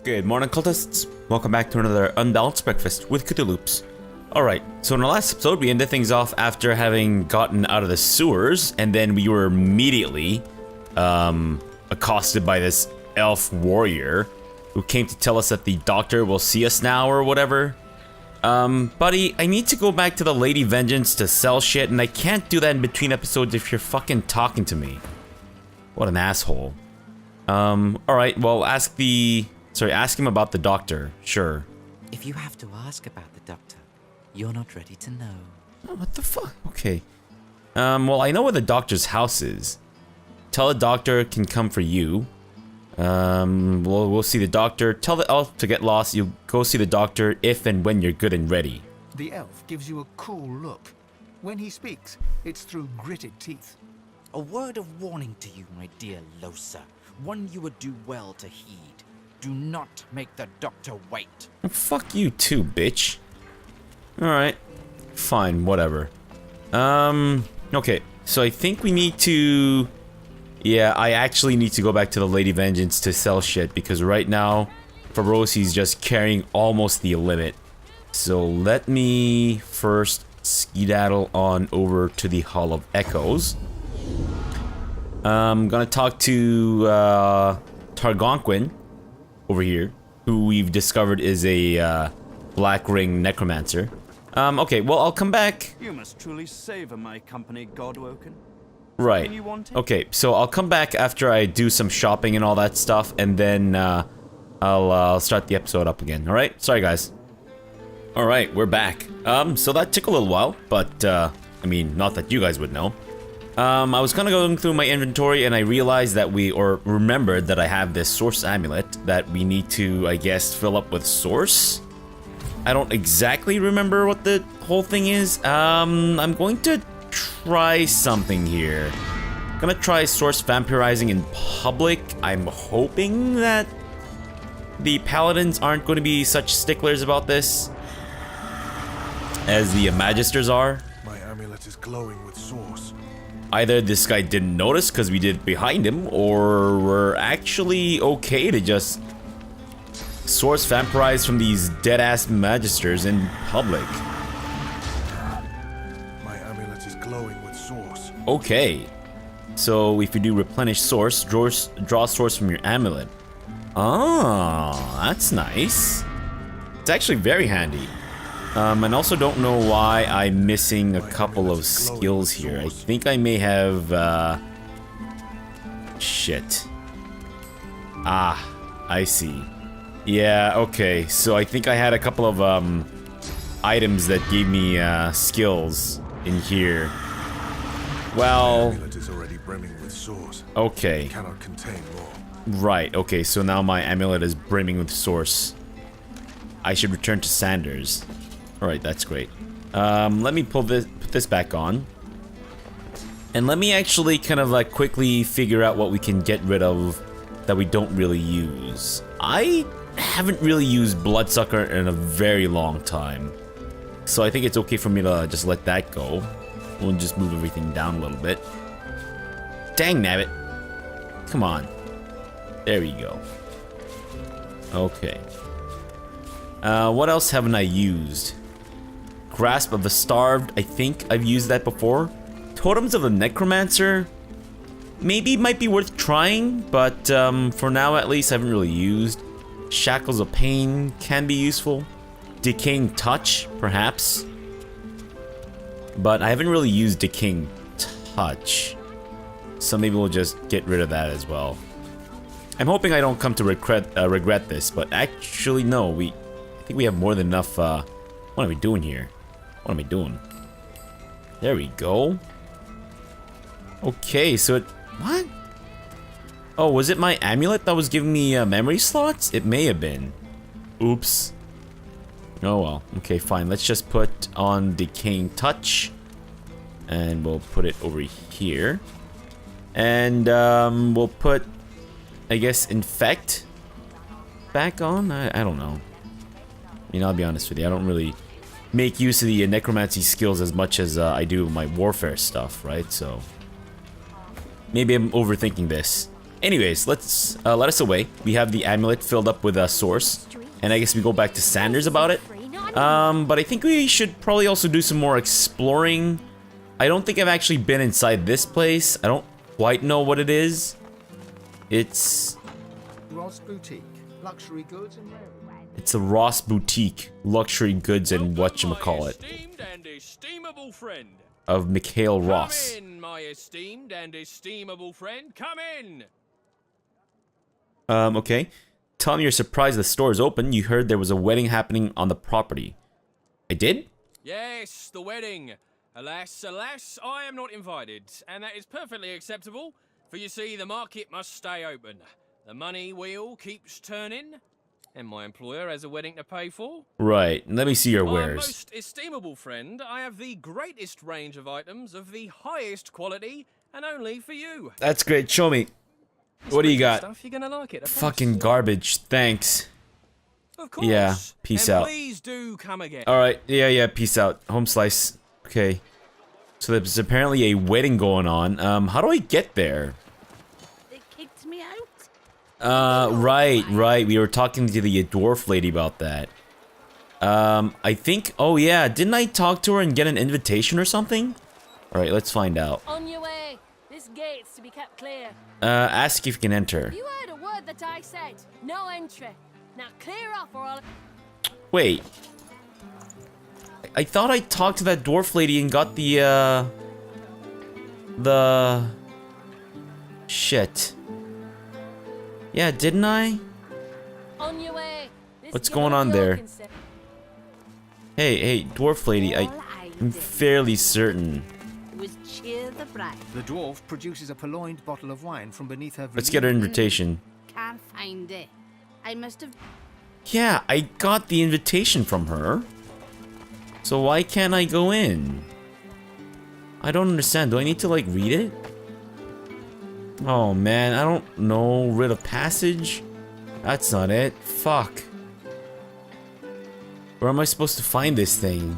Good morning, cultists. Welcome back to another Unbalanced Breakfast with CthuLoops. Alright, so in our last episode, we ended things off after having gotten out of the sewers, and then we were immediately accosted by this elf warrior who came to tell us that the doctor will see us now or whatever. Buddy, I need to go back to the Lady Vengeance to sell shit, and I can't do that in between episodes if you're fucking talking to me. What an asshole. Alright, well, ask him about the doctor, sure. If you have to ask about the doctor, you're not ready to know. Oh, what the fuck? Okay. Well, I know where the doctor's house is. Tell the doctor can come for you. We'll see the doctor. Tell the elf to get lost. You'll go see the doctor if and when you're good and ready. The elf gives you a cool look. When he speaks, it's through gritted teeth. A word of warning to you, my dear Losa. One you would do well to heed. Do not make the doctor wait. Fuck you too, bitch. Alright. Fine, whatever. Okay. So I think we need to... Yeah, I actually need to go back to the Lady Vengeance to sell shit, because right now, Fabrosi's just carrying almost the limit. So let me first skedaddle on over to the Hall of Echoes. I'm gonna talk to Targonquin over here, who we've discovered is a Black Ring Necromancer. Okay, well, I'll come back. You must truly savor my company, Godwoken. Right. Okay, so I'll come back after I do some shopping and all that stuff, and then I'll start the episode up again. All right? Sorry, guys. All right, we're back. So that took a little while, but I mean, not that you guys would know. I was kind of going through my inventory, and I realized that remembered that I have this source amulet that we need to, I guess, fill up with source. I don't exactly remember what the whole thing is. I'm going to try something here. I'm gonna try source vampirizing in public. I'm hoping that the paladins aren't going to be such sticklers about this as the magisters are. My amulet is glowing with source. Either this guy didn't notice because we did it behind him, or we're actually okay to just source vampirize from these dead-ass magisters in public. Glowing with source. Okay. So if you do replenish source, draw source from your amulet. Oh, that's nice. It's actually very handy. And also don't know why I'm missing a couple of skills here. I think I may have, shit. Ah, I see. Yeah, okay. So I think I had a couple of, items that gave me, skills in here. Well, my amulet is already brimming with source. Okay. It cannot contain more. Right, okay, so now my amulet is brimming with source. I should return to Sanders. Alright, that's great. Let me put this back on. And let me actually kind of like quickly figure out what we can get rid of that we don't really use. I haven't really used Bloodsucker in a very long time. So I think it's okay for me to just let that go. We'll just move everything down a little bit. Dang nabbit. Come on. There we go. Okay. What else haven't I used? Grasp of the Starved. I think I've used that before. Totems of the Necromancer. Maybe might be worth trying, but for now at least I haven't really used. Shackles of Pain can be useful. Decaying Touch, perhaps. But I haven't really used Decaying Touch. So maybe we'll just get rid of that as well. I'm hoping I don't come to regret this, but actually no, I think we have more than enough, what are we doing here? What am I doing? There we go. Okay, so what? Oh, was it my amulet that was giving me memory slots? It may have been. Oops. Oh well, okay, fine. Let's just put on Decaying Touch. And we'll put it over here. And we'll put, I guess, Infect back on? I don't know. I mean, I'll be honest with you, I don't really make use of the necromancy skills as much as I do my warfare stuff, right? So maybe I'm overthinking this. Anyways, let's let us away. We have the amulet filled up with a source, and I guess we go back to Sanders about it. But I think we should probably also do some more exploring. I don't think I've actually been inside this place. I don't quite know what it is. It's Ross Boutique, luxury goods and rare. a Ross Boutique, luxury goods and whatchamacallit. Esteemed and estimable friend. Of Mikhail Ross. Come in, my esteemed and estimable friend. Come in. Okay. Tell me you're surprised the store is open. You heard there was a wedding happening on the property. I did? Yes, the wedding. Alas, alas, I am not invited, and that is perfectly acceptable, for you see, the market must stay open. The money wheel keeps turning, and my employer has a wedding to pay for. Right. Let me see your My wares. most estimable friend, I have the greatest range of items of the highest quality, and only for you. That's great. Show me. What do you got? Stuff, you're gonna like it. I promise. Fucking garbage. Thanks. Of course. Yeah, peace and out. Please do come again. Alright. Yeah, peace out. Home slice. Okay. So there's apparently a wedding going on. How do I get there? They kicked me out. Right. We were talking to the dwarf lady about that. I think... Oh, yeah. Didn't I talk to her and get an invitation or something? Alright, let's find out. On your way. This gate's to be kept clear. Ask if you can enter. You heard a word that I said. No entry. Now clear off or I'll... Wait. I thought I talked to that dwarf lady and got the shit. Yeah, didn't I? On your way. This What's gate going on is there? open, sir. Hey, dwarf lady, I'm fairly certain. Was cheer the bride. The dwarf produces a purloined bottle of wine from beneath her. Let's get her invitation. Can't find it. I must have... Yeah, I got the invitation from her. So why can't I go in? I don't understand. Do I need to, like, read it? Oh, man. I don't know. Writ of passage? That's not it. Fuck. Where am I supposed to find this thing?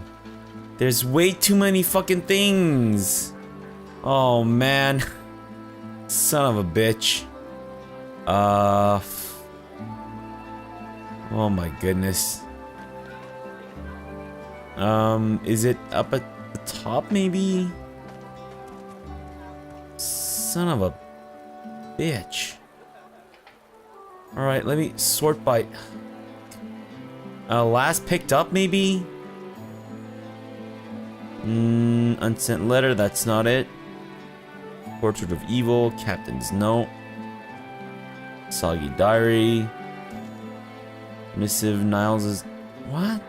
There's way too many fucking things. Oh, man. Son of a bitch. Oh my goodness. Is it up at the top maybe? Son of a bitch. Alright, let me sort by... last picked up maybe? Unsent letter, that's not it. Portrait of Evil, Captain's Note. Soggy Diary. Missive Niles's... What?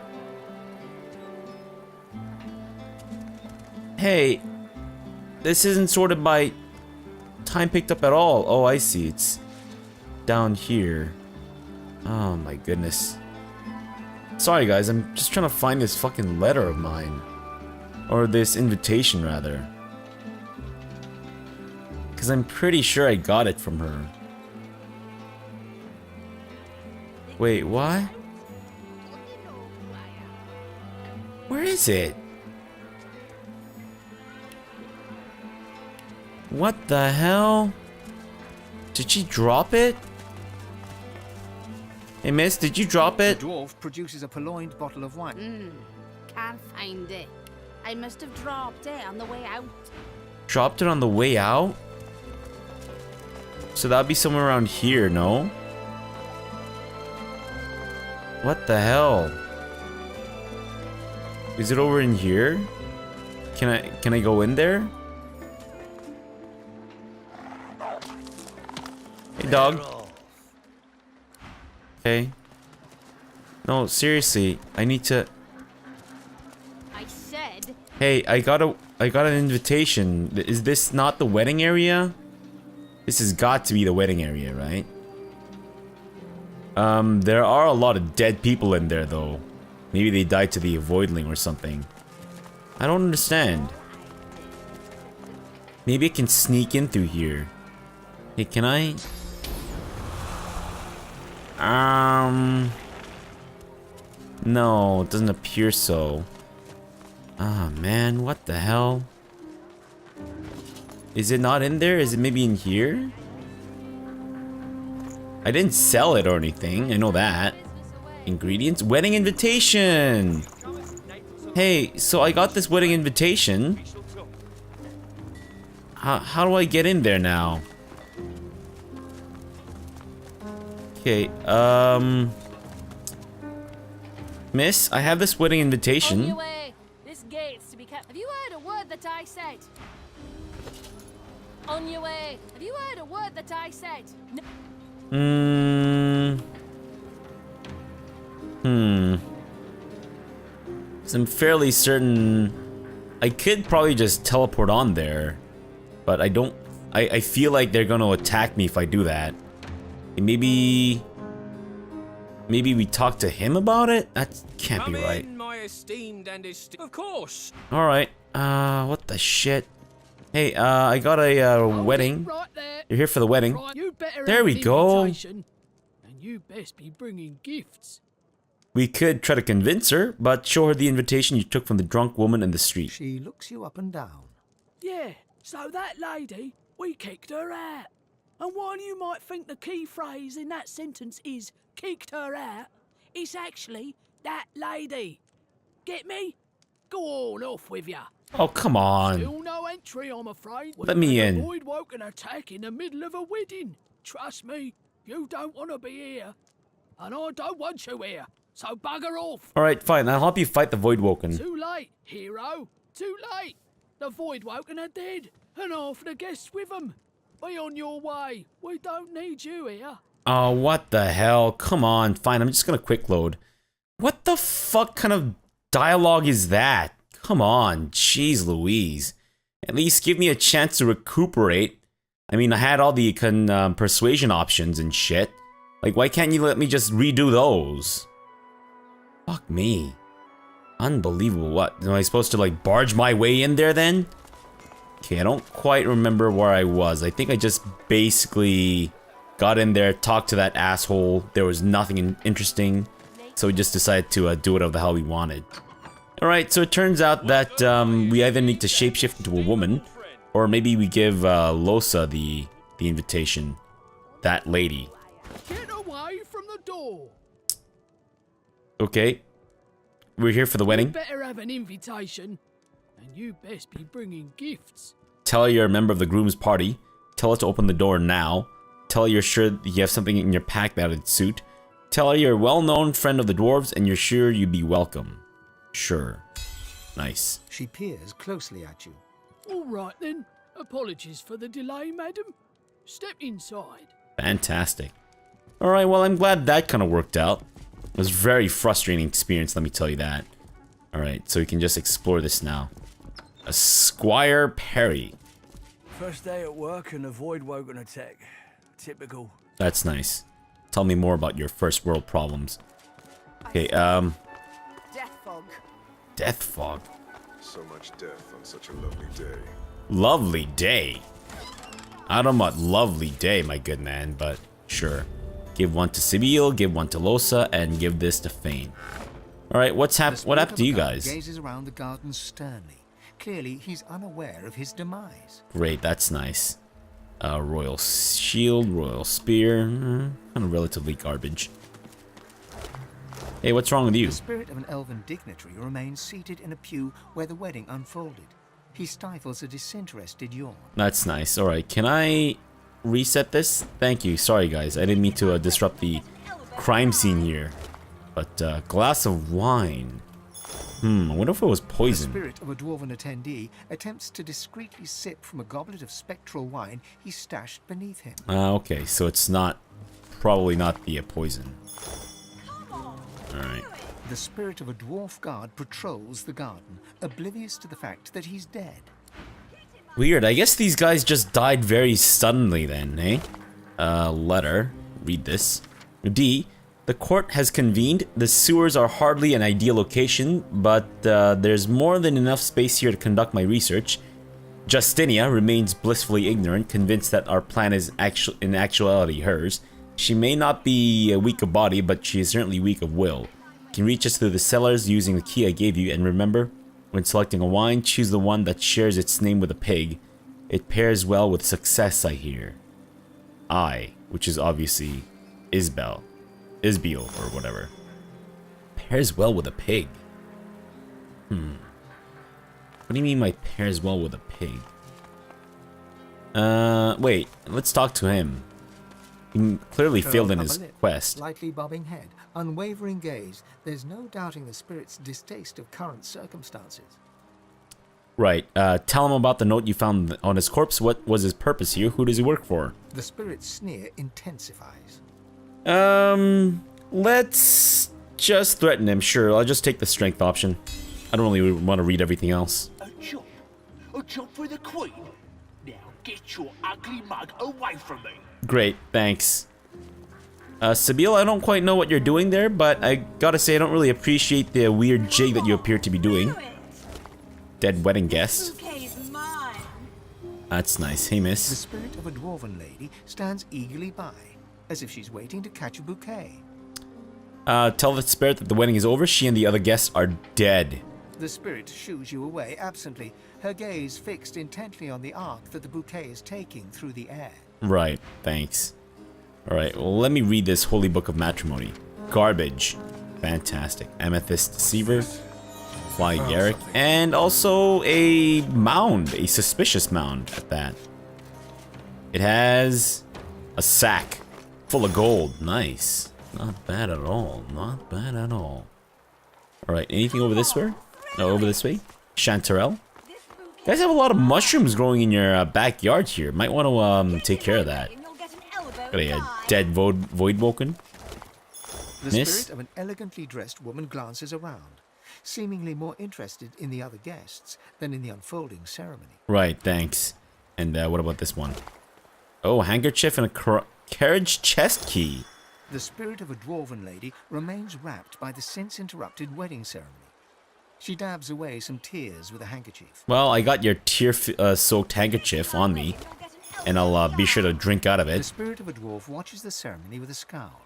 Hey, this isn't sorted by time picked up at all. Oh, I see. It's down here. Oh my goodness. Sorry guys, I'm just trying to find this fucking letter of mine. Or this invitation, rather. Because I'm pretty sure I got it from her. Wait, what? Where is it? What the hell? Did she drop it? Hey miss, did you drop The it? dwarf produces a purloined bottle of wine. Can't find it. I must have dropped it on the way out. Dropped it on the way out? So that'd be somewhere around here, no? What the hell? Is it over in here? Can I go in there? Hey dog. Okay. No, seriously, I need to... I said... Hey, I got an invitation. Is this not the wedding area? This has got to be the wedding area, right? There are a lot of dead people in there, though. Maybe they died to the Voidling or something. I don't understand. Maybe I can sneak in through here. Hey, can I? No, it doesn't appear so. Ah, man, what the hell? Is it not in there? Is it maybe in here? I didn't sell it or anything. I know that. Ingredients? Wedding invitation! Hey, so I got this wedding invitation. How do I get in there now? Okay, Miss, I have this wedding On invitation. your way. This gate's to be kept. Have you heard a word that I said? On your way. Have you heard a word that I said? No. So I'm fairly certain I could probably just teleport on there, but I don't. I feel like they're gonna attack me if I do that. Maybe we talk to him about it? That can't be right. My esteemed and of course. All right. What the shit? Hey, I got a wedding. Right there. You're here for the wedding. Right, you better There have we an go. invitation, and you best be bringing gifts. We could try to convince her, but show her the invitation you took from the drunk woman in the street. She looks you up and down. Yeah, so that lady, we kicked her out. And while you might think the key phrase in that sentence is kicked her out, it's actually that lady. Get me? Go on off with ya. Oh, come on. Still no entry, I'm afraid. Let me in. Avoid woken attack in the middle of a wedding. Trust me, you don't want to be here. And I don't want you here. So bugger off. Alright, fine. I'll help you fight the Void Woken. Too late, hero. Too late. The Void Woken are dead. And half the guests with them. Be on your way. We don't need you here. Oh, what the hell? Come on. Fine, I'm just gonna quick load. What the fuck kind of dialogue is that? Come on. Jeez Louise. At least give me a chance to recuperate. I mean, I had all the persuasion options and shit. Like, why can't you let me just redo those? Fuck me. Unbelievable. What? Am I supposed to, like, barge my way in there then? Okay, I don't quite remember where I was. I think I just basically got in there, talked to that asshole. There was nothing interesting. So we just decided to do whatever the hell we wanted. Alright, so it turns out that we either need to shapeshift into a woman, or maybe we give Losa the invitation. That lady. Get away from the door. Okay. We're here for the You wedding. better have an invitation. And you best be bringing gifts. Tell her you're a member of the groom's party. Tell her to open the door now. Tell her you're sure that you have something in your pack that would suit. Tell her you're a well-known friend of the dwarves and you're sure you'd be welcome. Sure. Nice. She peers closely at you. All right then. Apologies for the delay, madam. Step inside. Fantastic. Alright, well, I'm glad that kind of worked out. It was a very frustrating experience, let me tell you that. Alright, so we can just explore this now. A Squire Perry. First day at work and a Void Woken attack. Typical. That's nice. Tell me more about your first world problems. Okay, Death fog. Death fog. So much death on such a lovely day. Lovely day. I don't know about lovely day, my good man, but sure. Give one to Sibyl, give one to Losa, and give this to Fane. Alright, what happened to you guys? Gazes around the garden sternly. Clearly, he's unaware of his demise. Great, that's nice. Royal shield, royal spear, kind of relatively garbage. Hey, what's wrong with you? The spirit of an elven dignitary remains seated in a pew where the wedding unfolded. He stifles a disinterested yawn. That's nice. Alright, can I reset this? Thank you. Sorry, guys. I didn't mean to disrupt the crime scene here. But, glass of wine. I wonder if it was poison. The spirit of a dwarven attendee attempts to discreetly sip from a goblet of spectral wine he stashed beneath him. Okay, so it's not... probably not the poison. Alright. The spirit of a dwarf guard patrols the garden, oblivious to the fact that he's dead. Weird. I guess these guys just died very suddenly then, eh? Letter. Read this. D. The court has convened. The sewers are hardly an ideal location, but there's more than enough space here to conduct my research. Justinia remains blissfully ignorant, convinced that our plan is in actuality hers. She may not be weak of body, but she is certainly weak of will. You can reach us through the cellars using the key I gave you, and remember, when selecting a wine, choose the one that shares its name with a pig. It pairs well with success, I hear. I, which is obviously Isbel, or whatever. Pairs well with a pig. What do you mean by pairs well with a pig? Wait, let's talk to him. He clearly failed in his quest. Slightly bobbing head, unwavering gaze. There's no doubting the spirit's distaste of current circumstances. Right, tell him about the note you found on his corpse. What was his purpose here? Who does he work for? The spirit's sneer intensifies. Let's just threaten him. Sure, I'll just take the strength option. I don't really want to read everything else. A job for the Queen? Now get your ugly mug away from me. Great, thanks. Sabine, I don't quite know what you're doing there, but I gotta say I don't really appreciate the weird jig that you appear to be doing. Dead wedding guest. That's nice. Hey, miss. The spirit of a dwarven lady stands eagerly by, as if she's waiting to catch a bouquet. Tell the spirit that the wedding is over. She and the other guests are dead. The spirit shoos you away absently, her gaze fixed intently on the arc that the bouquet is taking through the air. Right, thanks. Alright, well, let me read this holy book of matrimony. Garbage. Fantastic. Amethyst Deceiver. Fly Garrick. And also a mound. A suspicious mound at that. It has a sack full of gold. Nice. Not bad at all. Not bad at all. Alright, anything over this way? No, over this way? Chanterelle? You guys have a lot of mushrooms growing in your backyard here. Might want to take care of that. Got a dead Voidwoken. The Miss? spirit of an elegantly dressed woman glances around, seemingly more interested in the other guests than in the unfolding ceremony. Right, thanks. And what about this one? Oh, handkerchief and a carriage chest key. The spirit of a dwarven lady remains wrapped by the since-interrupted wedding ceremony. She dabs away some tears with a handkerchief. Well, I got your tear-soaked handkerchief on me, and I'll be sure to drink out of The it. spirit of a dwarf watches the ceremony with a scowl.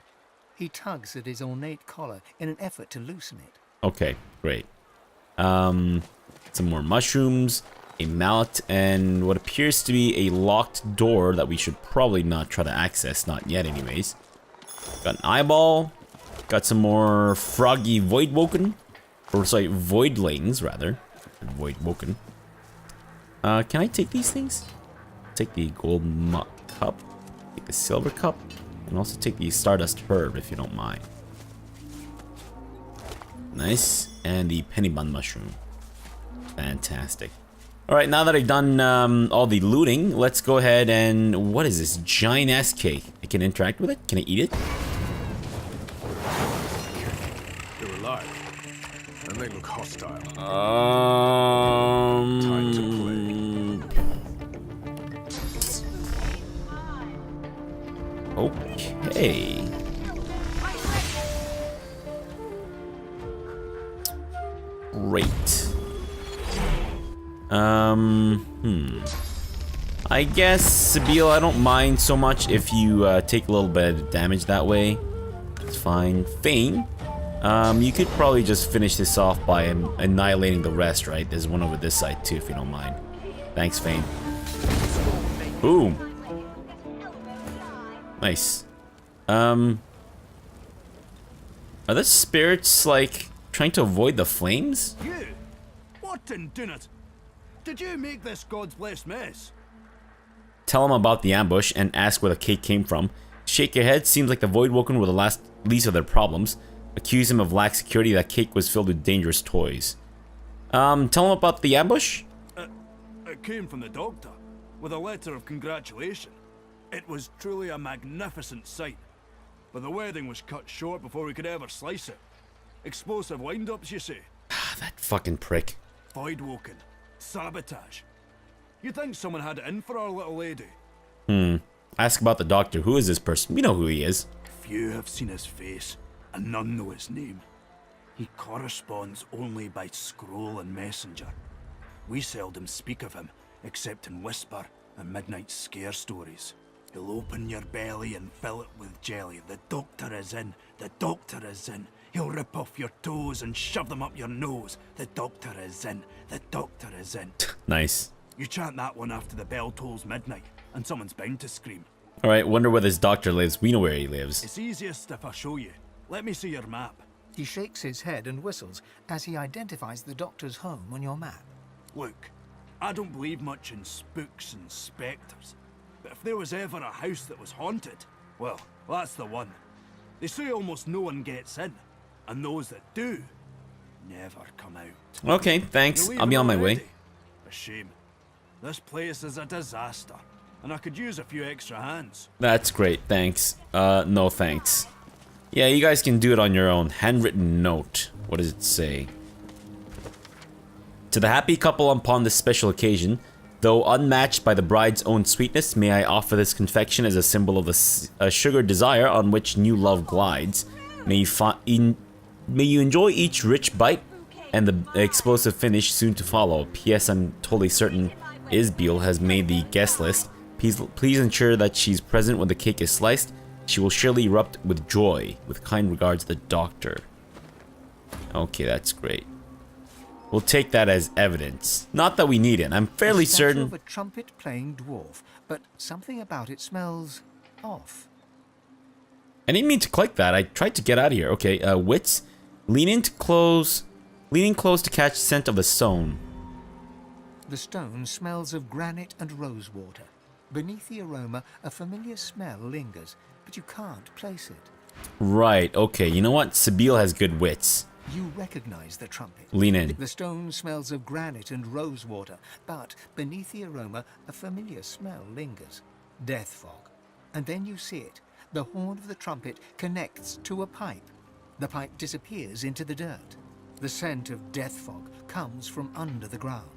He tugs at his ornate collar in an effort to loosen it. Okay, great. Some more mushrooms, a mallet, and what appears to be a locked door that we should probably not try to access, not yet anyways. Got an eyeball, got some more froggy Voidwoken, or sorry, Voidlings rather, Voidwoken. Can I take these things? Take the gold cup, take the silver cup, and also take the Stardust Herb if you don't mind. Nice, and the Penny Bun Mushroom. Fantastic. Alright, now that I've done all the looting, let's go ahead and... What is this giant ass cake? I can interact with it? Can I eat it? They're alive, and they look hostile. Time to play. Okay. Great. I guess, Sabine, I don't mind so much if you take a little bit of damage that way. It's fine. Fane, you could probably just finish this off by annihilating the rest, right? There's one over this side too, if you don't mind. Thanks, Fane. Boom. Nice. Are the spirits, like, trying to avoid the flames? You? What in doing it? Did you make this God's blessed mess? Tell him about the ambush and ask where the cake came from. Shake your head. Seems like the Voidwoken were the least of their problems. Accuse him of lax security. That cake was filled with dangerous toys. Tell him about the ambush? It came from the doctor, with a letter of congratulation. It was truly a magnificent sight. But the wedding was cut short before we could ever slice it. Explosive wind-ups, you see. That fucking prick. Voidwoken. Sabotage. You think someone had it in for our little lady? Ask about the doctor. Who is this person? We know who he is. Few have seen his face, and none know his name. He corresponds only by scroll and messenger. We seldom speak of him, except in whisper and midnight scare stories. He'll open your belly and fill it with jelly. The doctor is in. The doctor is in. He'll rip off your toes and shove them up your nose. The doctor is in. The doctor is in. Nice. You chant that one after the bell tolls midnight, and someone's bound to scream. Alright, wonder where this doctor lives. We know where he lives. It's easiest if I show you. Let me see your map. He shakes his head and whistles as he identifies the doctor's home on your map. Look, I don't believe much in spooks and spectres, but if there was ever a house that was haunted, well, that's the one. They say almost no one gets in, and those that do never come out. Okay, thanks. I'll be on my way. A shame. This place is a disaster, and I could use a few extra hands. That's great, thanks. No thanks. Yeah, you guys can do it on your own. Handwritten note. What does it say? To the happy couple upon this special occasion, though unmatched by the bride's own sweetness, may I offer this confection as a symbol of the sugar desire on which new love glides. May you enjoy each rich bite and the explosive finish soon to follow. P.S. I'm totally certain Isbiel has made the guest list. Please ensure that she's present when the cake is sliced. She will surely erupt with joy. With kind regards, the doctor. Okay, that's great. We'll take that as evidence. Not that we need it. I'm fairly certain. Of a trumpet-playing dwarf, but something about it smells off. I didn't mean to click that. I tried to get out of here. Okay, wits. Leaning close to catch scent of the stone. The stone smells of granite and rosewater. Beneath the aroma, a familiar smell lingers, but you can't place it. Right, okay. You know what? Sabine has good wits. You recognize the trumpet. Lean in. The stone smells of granite and rosewater, but beneath the aroma, a familiar smell lingers. Death fog. And then you see it. The horn of the trumpet connects to a pipe. The pipe disappears into the dirt. The scent of death fog comes from under the ground.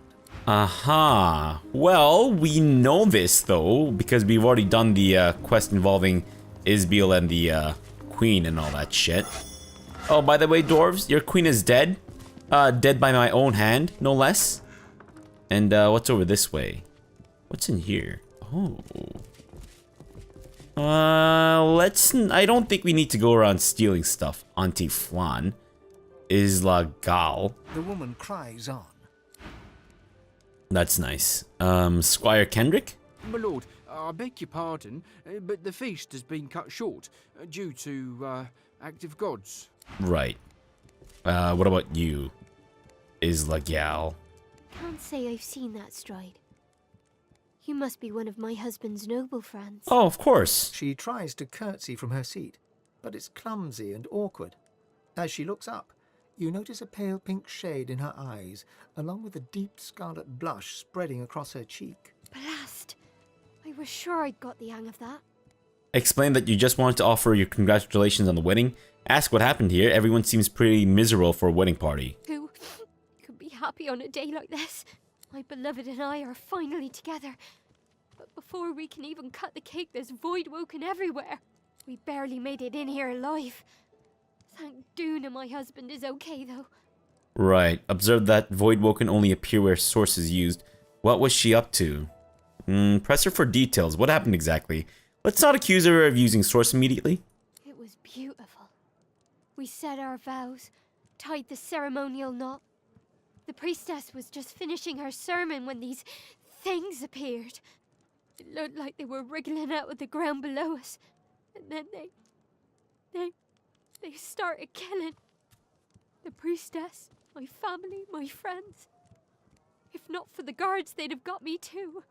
Aha. Well, we know this, though, because we've already done the quest involving Isbiel and the queen and all that shit. Oh, by the way, dwarves, your queen is dead. Dead by my own hand, no less. And what's over this way? What's in here? Oh. I don't think we need to go around stealing stuff. Auntie Flan. Isla Gal. The woman cries on. That's nice. Squire Kendrick? My lord, I beg your pardon, but the feast has been cut short due to active gods. Right. What about you? Isla Gal? Can't say I've seen that stride. You must be one of my husband's noble friends. Oh, of course. She tries to curtsy from her seat, but it's clumsy and awkward. As she looks up, you notice a pale pink shade in her eyes, along with a deep scarlet blush spreading across her cheek. Blast! I was sure I'd got the hang of that. Explain that you just wanted to offer your congratulations on the wedding. Ask what happened here. Everyone seems pretty miserable for a wedding party. Who could be happy on a day like this? My beloved and I are finally together. But before we can even cut the cake, there's void woken everywhere. We barely made it in here alive. Thank Duna my husband is okay, though. Right. Observe that void woken only appear where source is used. What was she up to? Press her for details. What happened exactly? Let's not accuse her of using source immediately. It was beautiful. We said our vows, tied the ceremonial knot. The priestess was just finishing her sermon when these things appeared. It looked like they were wriggling out of the ground below us. And then they started killing. The priestess, my family, my friends. If not for the guards, they'd have got me too.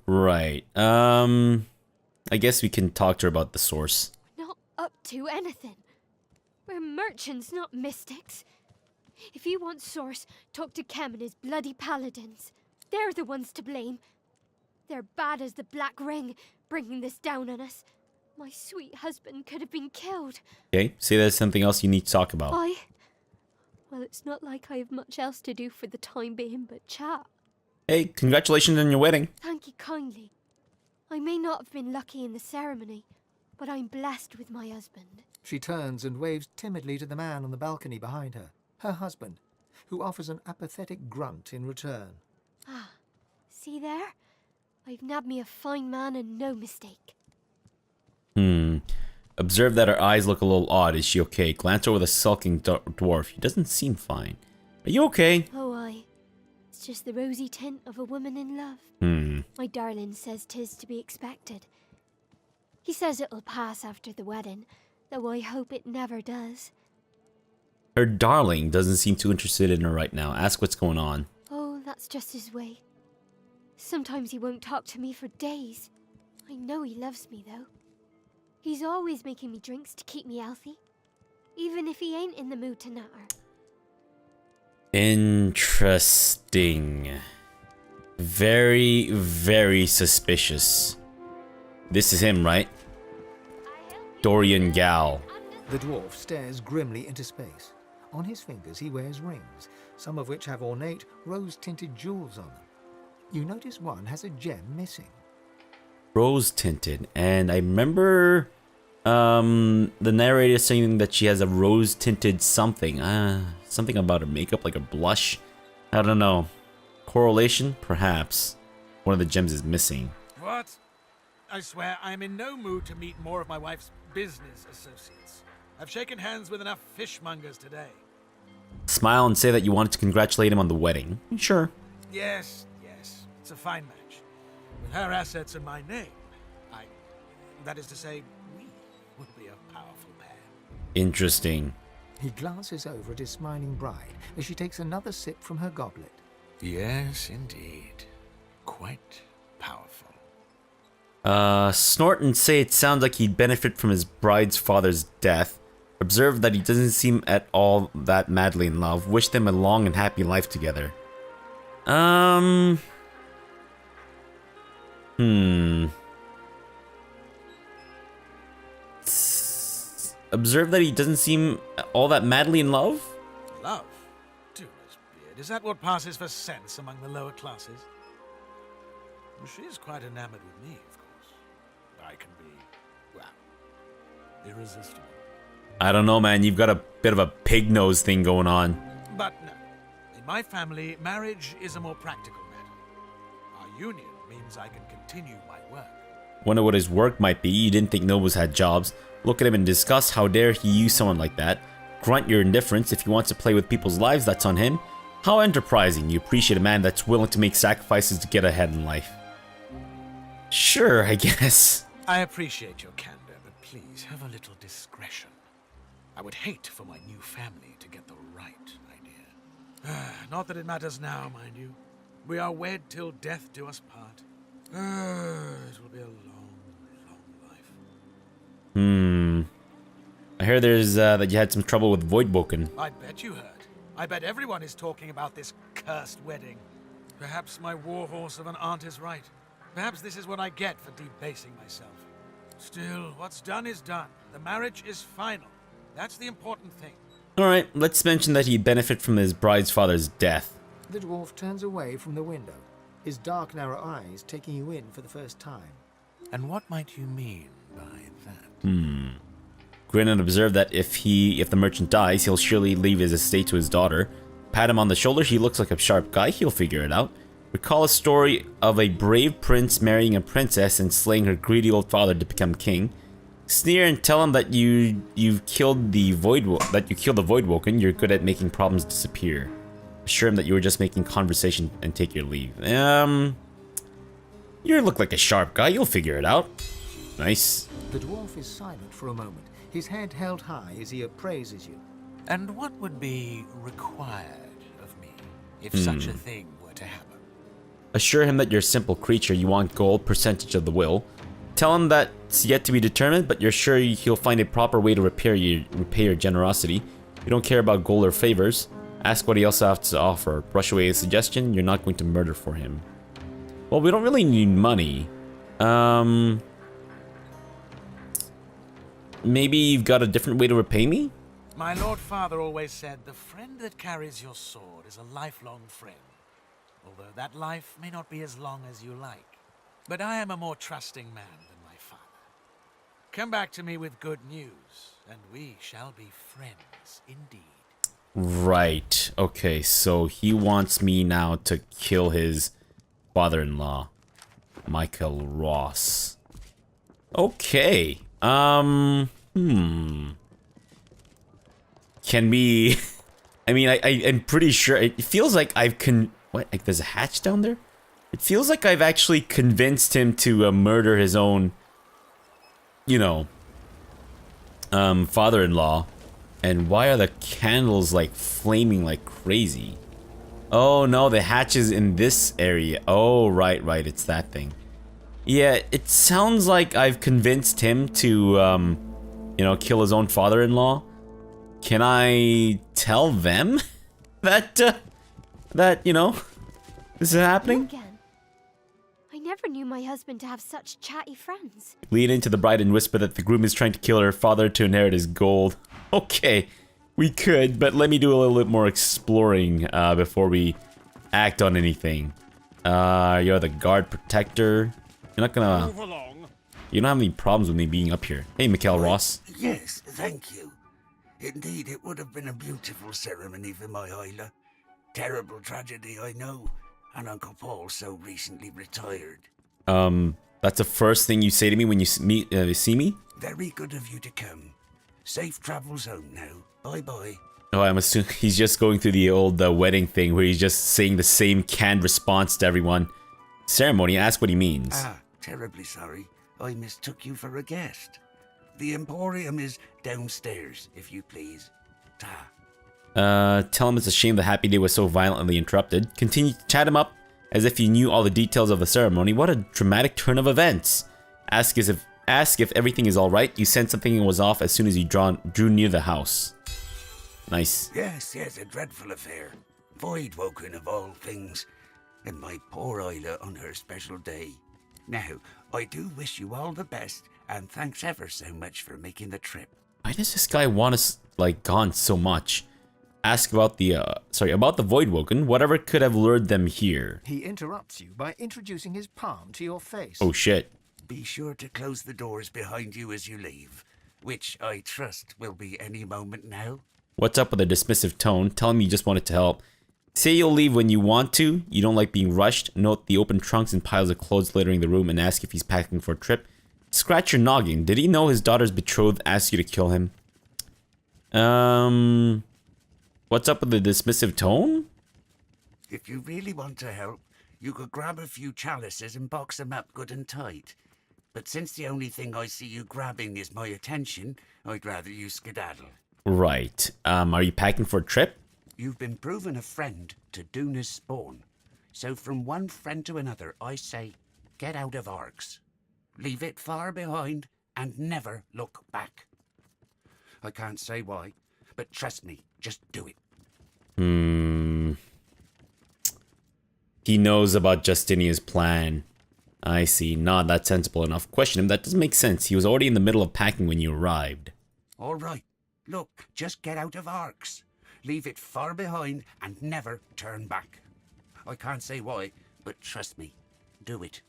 Right. I guess we can talk to her about the source. We're not up to anything. We're merchants, not mystics. If you want source, talk to Kem and his bloody paladins. They're the ones to blame. They're bad as the Black Ring, bringing this down on us. My sweet husband could have been killed. Okay, say there's something else you need to talk about. Well, it's not like I have much else to do for the time being but chat. Hey, congratulations on your wedding. Thank you kindly. I may not have been lucky in the ceremony, but I'm blessed with my husband. She turns and waves timidly to the man on the balcony behind her, her husband, who offers an apathetic grunt in return. Ah, see there? I've nabbed me a fine man and no mistake. Observe that her eyes look a little odd. Is she okay? Glance over the sulking dwarf. He doesn't seem fine. Are you okay? Oh, aye. It's just the rosy tint of a woman in love. My darling says 'tis to be expected. He says it'll pass after the wedding, though I hope it never does. Her darling doesn't seem too interested in her right now. Ask what's going on. Oh, that's just his way. Sometimes he won't talk to me for days. I know he loves me, though. He's always making me drinks to keep me healthy, even if he ain't in the mood to natter. Interesting. Very, very suspicious. This is him, right? Dorian Gal. The dwarf stares grimly into space. On his fingers he wears rings, some of which have ornate, rose-tinted jewels on them. You notice one has a gem missing. Rose-tinted. And I remember the narrator saying that she has a rose-tinted something. Something about her makeup, like a blush. I don't know. Correlation? Perhaps. One of the gems is missing. What? I swear I am in no mood to meet more of my wife's business associates. I've shaken hands with enough fishmongers today. Smile and say that you wanted to congratulate him on the wedding. Sure. Yes, it's a fine match. With her assets and my name, that is to say, we would be a powerful pair. Interesting. He glances over at his smiling bride as she takes another sip from her goblet. Yes, indeed. Quite powerful. Snort and say it sounds like he'd benefit from his bride's father's death. Observe that he doesn't seem at all that madly in love. Wish them a long and happy life together. Observe that he doesn't seem all that madly in love? Love? Doodler's beard. Is that what passes for sense among the lower classes? Well, she is quite enamored with me, of course. I can be, well, irresistible. I don't know, man. You've got a bit of a pig nose thing going on. But no. In my family, marriage is a more practical matter. Our union means I can continue my work. Wonder what his work might be. You didn't think nobles had jobs. Look at him in disgust. How dare he use someone like that? Grunt your indifference. If he wants to play with people's lives, that's on him. How enterprising. You appreciate a man that's willing to make sacrifices to get ahead in life. Sure, I guess. I appreciate your candor, but please have a little discretion. I would hate for my new family to get the right idea. Not that it matters now, mind you. We are wed till death do us part. It will be a long, long life. I hear there's that you had some trouble with Voidwoken. I bet you heard. I bet everyone is talking about this cursed wedding. Perhaps my warhorse of an aunt is right. Perhaps this is what I get for debasing myself. Still, what's done is done. The marriage is final. That's the important thing. Alright, let's mention that he benefit from his bride's father's death. The dwarf turns away from the window, his dark, narrow eyes taking you in for the first time. And what might you mean by that? Grin and observe that if the merchant dies, he'll surely leave his estate to his daughter. Pat him on the shoulder. He looks like a sharp guy. He'll figure it out. Recall a story of a brave prince marrying a princess and slaying her greedy old father to become king. Sneer and tell him that you've killed the Voidwoken. You're good at making problems disappear. Assure him that you were just making conversation and take your leave. You look like a sharp guy. You'll figure it out. Nice. The dwarf is silent for a moment, his head held high as he appraises you. And what would be required of me if such a thing were to happen? Assure him that you're a simple creature. You want gold, percentage of the will. Tell him that's yet to be determined, but you're sure he'll find a proper way to repay your generosity. You don't care about gold or favors. Ask what he else has to offer. Brush away his suggestion. You're not going to murder for him. Well, we don't really need money. Maybe you've got a different way to repay me? My lord father always said, the friend that carries your sword is a lifelong friend. Although that life may not be as long as you like. But I am a more trusting man than my father. Come back to me with good news, and we shall be friends indeed. Right. Okay, so he wants me now to kill his father-in-law, Michael Ross. Okay. Can we... I mean, I'm pretty sure... It feels like I've What? Like there's a hatch down there? It feels like I've actually convinced him to murder his own you know, father-in-law. And why are the candles like flaming like crazy? Oh no, the hatch is in this area. Oh, right, it's that thing. Yeah, it sounds like I've convinced him to, you know, kill his own father-in-law. Can I tell them that, you know, this is happening? Again. I never knew my husband to have such chatty friends. Lean into the bride and whisper that the groom is trying to kill her father to inherit his gold. Okay, we could, but let me do a little bit more exploring before we act on anything. You're the guard protector. You're not gonna... You don't have any problems with me being up here. Hey, Mikhail Ross. Yes, thank you. Indeed, it would have been a beautiful ceremony for my Isla. Terrible tragedy, I know. And Uncle Paul so recently retired. That's the first thing you say to me when you see me? Very good of you to come. Safe travels home now. Bye-bye. Oh, I'm assuming he's just going through the old wedding thing where he's just saying the same canned response to everyone. Ceremony, ask what he means. Ah, terribly sorry. I mistook you for a guest. The Emporium is downstairs, if you please. Ta. Tell him it's a shame the happy day was so violently interrupted. Continue to chat him up as if you knew all the details of the ceremony. What a dramatic turn of events. Ask if everything is alright. You sensed something was off as soon as you drew near the house. Nice. Yes, a dreadful affair. Void woken of all things. And my poor Isla on her special day. Now, I do wish you all the best, and thanks ever so much for making the trip. Why does this guy want us, like, gone so much? Ask about the, about the Void Woken, whatever could have lured them here. He interrupts you by introducing his palm to your face. Oh shit. Be sure to close the doors behind you as you leave, which I trust will be any moment now. What's up with a dismissive tone? Tell him you just wanted to help. Say you'll leave when you want to, you don't like being rushed, note the open trunks and piles of clothes littering the room, and ask if he's packing for a trip. Scratch your noggin. Did he know his daughter's betrothed asked you to kill him? What's up with the dismissive tone? If you really want to help, you could grab a few chalices and box them up good and tight. But since the only thing I see you grabbing is my attention, I'd rather you skedaddle. Right. Are you packing for a trip? You've been proven a friend to Duna's spawn. So from one friend to another, I say, get out of Arx. Leave it far behind and never look back. I can't say why, but trust me, just do it. He knows about Justinia's plan. I see. Not that sensible enough. Question him. That doesn't make sense. He was already in the middle of packing when you arrived. All right. Look, just get out of Arx. Leave it far behind and never turn back. I can't say why, but trust me, do it.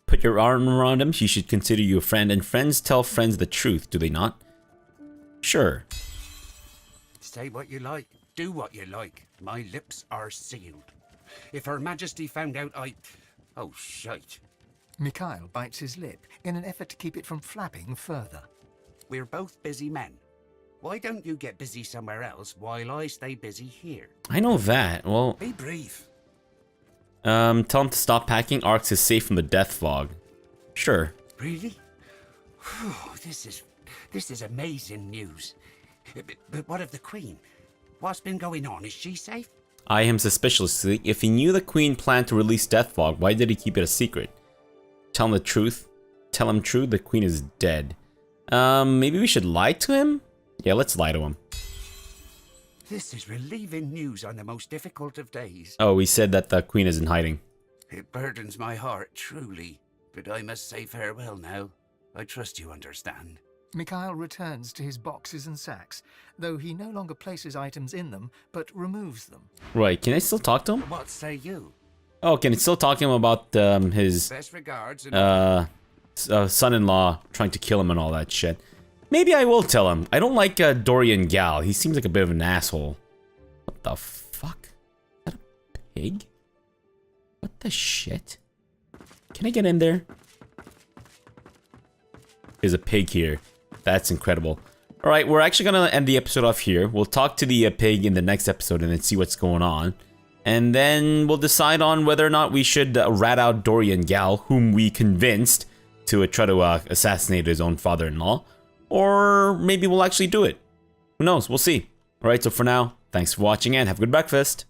Put your arm around him. He should consider you a friend, and friends tell friends the truth, do they not? Sure. Say what you like, do what you like. My lips are sealed. If Her Majesty found out Oh, shite. Mikhail bites his lip in an effort to keep it from flapping further. We're both busy men. Why don't you get busy somewhere else while I stay busy here? I know that. Well... Be brief. Tell him to stop packing. Arx is safe from the death fog. Sure. Really? Whew, this is amazing news. But what of the Queen? What's been going on? Is she safe? Eye him suspiciously. If he knew the Queen planned to release death fog, why did he keep it a secret? Tell him the truth. Tell him true, the Queen is dead. Maybe we should lie to him? Yeah, let's lie to him. This is relieving news on the most difficult of days. Oh, he said that the Queen is in hiding. It burdens my heart, truly. But I must say farewell now. I trust you understand. Mikhail returns to his boxes and sacks, though he no longer places items in them, but removes them. Right, can I still talk to him? What say you? Oh, can I still talk to him about his Best regards and son-in-law trying to kill him and all that shit? Maybe I will tell him. I don't like Dorian Gal. He seems like a bit of an asshole. What the fuck? Is that a pig? What the shit? Can I get in there? There's a pig here. That's incredible. Alright, we're actually gonna end the episode off here. We'll talk to the pig in the next episode and then see what's going on. And then we'll decide on whether or not we should rat out Dorian Gal, whom we convinced to try to assassinate his own father-in-law, or maybe we'll actually do it. Who knows? We'll see. Alright, so for now, thanks for watching and have a good breakfast.